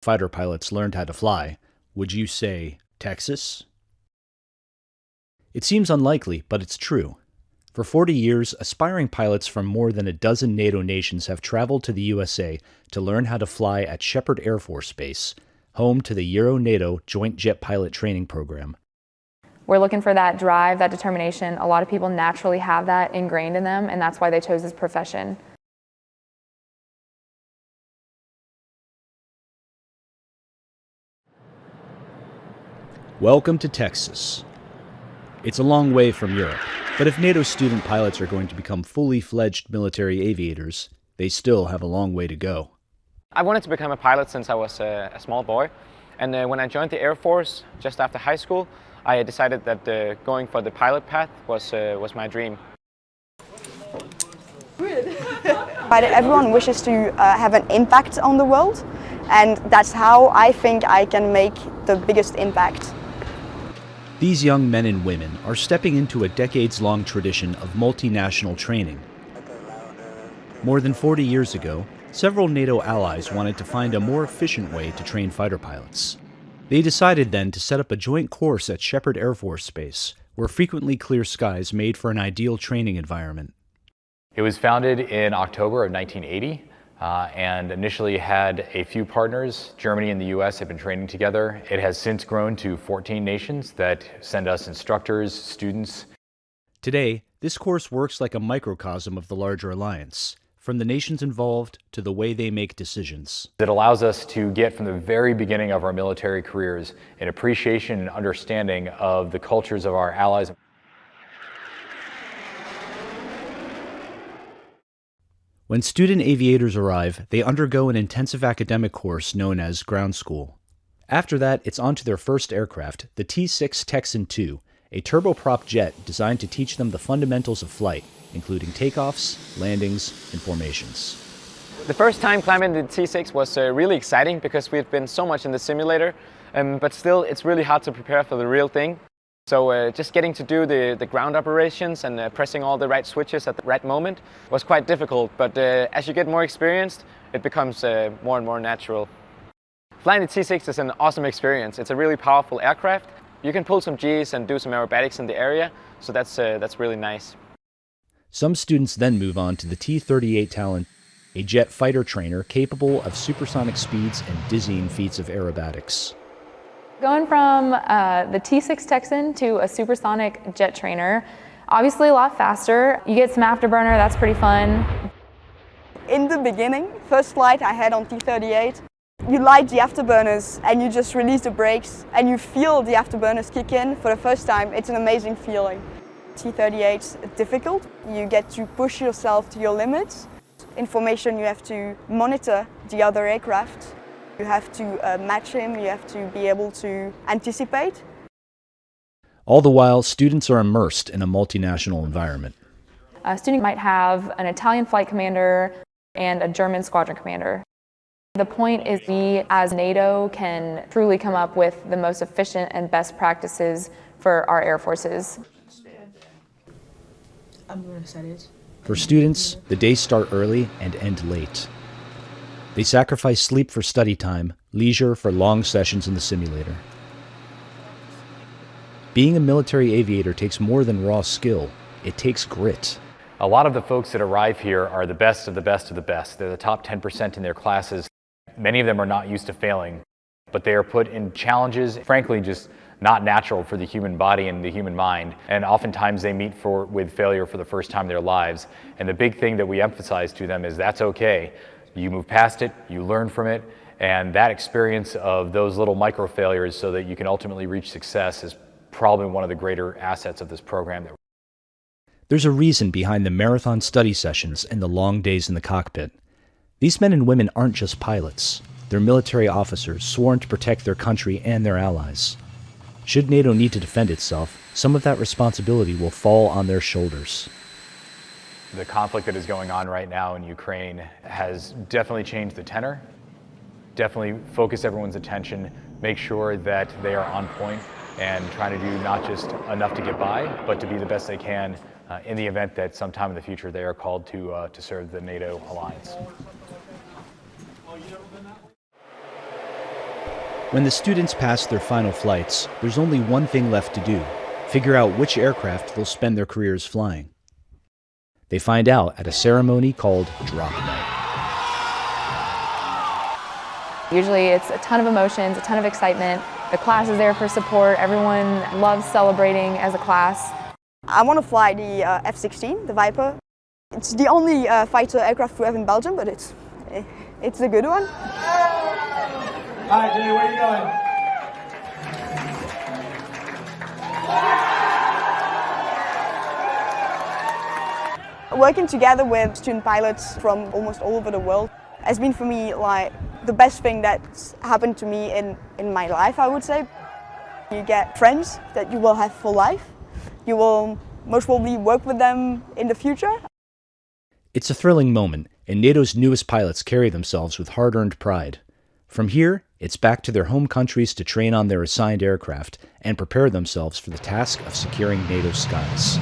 fighter pilots learned how to fly, would you say Texas? It seems unlikely, but it's true. For 40 years, aspiring pilots from more than a dozen NATO nations have traveled to the USA to learn how to fly at Shepherd Air Force Base, home to the Euro-NATO Joint Jet Pilot Training Program. We're looking for that drive, that determination. A lot of people naturally have that ingrained in them, and that's why they chose this profession. Welcome to Texas. It's a long way from Europe, but if NATO student pilots are going to become fully fledged military aviators, they still have a long way to go. I wanted to become a pilot since I was a small boy, and when I joined the Air Force just after high school, I decided that going for the pilot path was my dream. Everyone wishes to have an impact on the world, and that's how I think I can make the biggest impact. These young men and women are stepping into a decades-long tradition of multinational training. More than 40 years ago, several NATO allies wanted to find a more efficient way to train fighter pilots. They decided then to set up a joint course at Shepherd Air Force Base, where frequently clear skies made for an ideal training environment. It was founded in October of 1980 and initially had a few partners. Germany and the US have been training together. It has since grown to 14 nations that send us instructors, students. Today, this course works like a microcosm of the larger alliance, from the nations involved to the way they make decisions. It allows us to get from the very beginning of our military careers an appreciation and understanding of the cultures of our allies. When student aviators arrive, they undergo an intensive academic course known as ground school. After that, it's on to their first aircraft, the T-6 Texan II, a turboprop jet designed to teach them the fundamentals of flight, including takeoffs, landings, and formations. The first time climbing the T6 was really exciting because we've been so much in the simulator, but still it's really hard to prepare for the real thing. So just getting to do the ground operations and pressing all the right switches at the right moment was quite difficult, but as you get more experienced, it becomes more and more natural. Flying the T6 is an awesome experience. It's a really powerful aircraft. You can pull some Gs and do some aerobatics in the area, so that's really nice. Some students then move on to the T-38 Talon, a jet fighter trainer capable of supersonic speeds and dizzying feats of aerobatics. Going from the T-6 Texan to a supersonic jet trainer, obviously a lot faster. You get some afterburner, that's pretty fun. In the beginning, first flight I had on T-38, you light the afterburners and you just release the brakes and you feel the afterburners kick in for the first time. It's an amazing feeling. T-38 is difficult. You get to push yourself to your limits. In formation, you have to monitor the other aircraft. You have to match him, you have to be able to anticipate. All the while, students are immersed in a multinational environment. A student might have an Italian flight commander and a German squadron commander. The point is we, as NATO, can truly come up with the most efficient and best practices for our air forces. I'm going to set it. For students, the days start early and end late. They sacrifice sleep for study time, leisure for long sessions in the simulator. Being a military aviator takes more than raw skill. It takes grit. A lot of the folks that arrive here are the best of the best of the best. They're the top 10% in their classes. Many of them are not used to failing, but they are put in challenges, frankly, just not natural for the human body and the human mind. And oftentimes they meet with failure for the first time in their lives. And the big thing that we emphasize to them is that's okay. You move past it, you learn from it, and that experience of those little micro failures so that you can ultimately reach success is probably one of the greater assets of this program. There's a reason behind the marathon study sessions and the long days in the cockpit. These men and women aren't just pilots. They're military officers sworn to protect their country and their allies. Should NATO need to defend itself, some of that responsibility will fall on their shoulders. The conflict that is going on right now in Ukraine has definitely changed the tenor, definitely focus everyone's attention, make sure that they are on point and trying to do not just enough to get by, but to be the best they can in the event that sometime in the future they are called to serve the NATO alliance. When the students pass their final flights, there's only one thing left to do: figure out which aircraft they'll spend their careers flying. They find out at a ceremony called Drop Night. Usually it's a ton of emotions, a ton of excitement. The class is there for support. Everyone loves celebrating as a class. I want to fly the F-16, the Viper. It's the only fighter aircraft we have in Belgium, but it's a good one. Hi, Jay, where are you going? Working together with student pilots from almost all over the world has been for me like the best thing that's happened to me in my life, I would say. You get friends that you will have for life. You will most probably work with them in the future. It's a thrilling moment, and NATO's newest pilots carry themselves with hard-earned pride. From here, it's back to their home countries to train on their assigned aircraft and prepare themselves for the task of securing NATO's skies.